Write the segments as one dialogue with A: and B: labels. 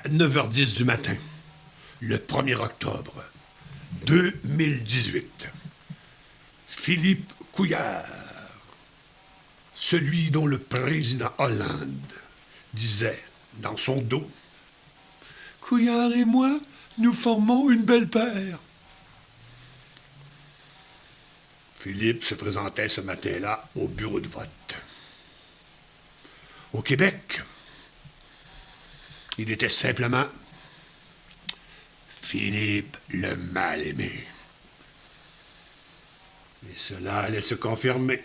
A: 9h10 du matin, le 1er octobre 2018. Philippe Couillard, celui dont le président Hollande disait dans son dos: « Couillard et moi, nous formons une belle paire. » Philippe se présentait ce matin-là au bureau de vote. Au Québec, il était simplement Philippe le mal-aimé. Et cela allait se confirmer.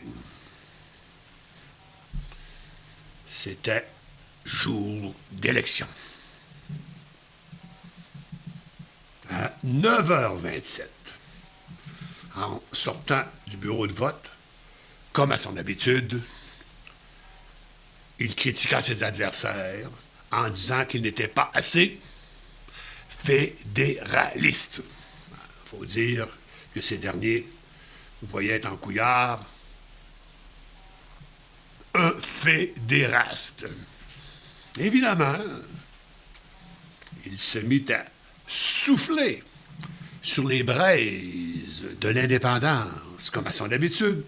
A: C'était jour d'élection. À 9h27, en sortant du bureau de vote, comme à son habitude, il critiqua ses adversaires en disant qu'ils n'étaient pas assez fédéralistes. Il faut dire que ces derniers voyaient en Couillard un fédéraste. Évidemment, il se mit à souffler sur les braises de l'indépendance, comme à son habitude.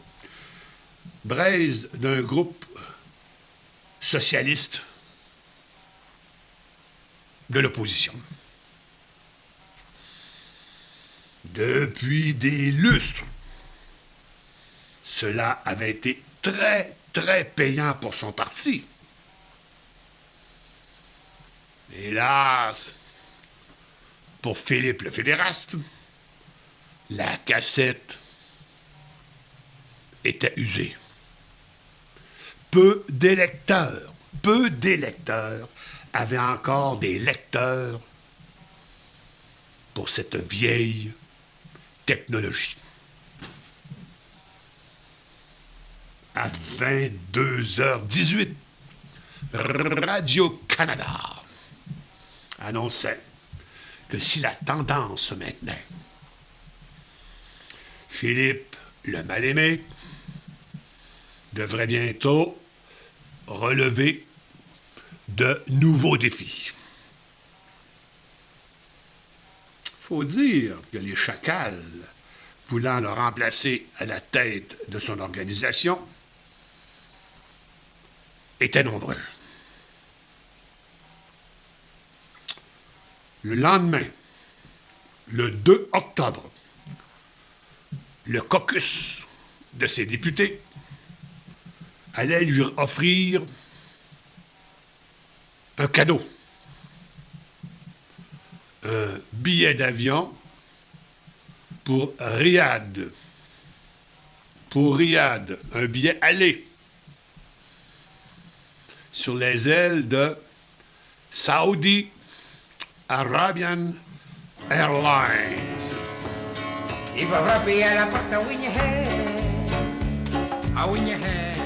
A: Braise d'un groupe socialiste de l'opposition. Depuis des lustres, cela avait été très, très payant pour son parti. Hélas, pour Philippe le fédéraste, la cassette était usée. Peu d'électeurs avaient encore des lecteurs pour cette vieille technologie. À 22h18, Radio-Canada annonçait que si la tendance se maintenait, Philippe le mal-aimé devrait bientôt relever de nouveaux défis. Il faut dire que les chacals, voulant le remplacer à la tête de son organisation, étaient nombreux. Le lendemain, le 2 octobre, le caucus de ses députés allait lui offrir un cadeau, un billet d'avion pour Riyad. Pour Riyad, un billet aller sur les ailes de Saudi Arabian Airlines.
B: Il va frapper à la porte à Winniehead. À Winniehead.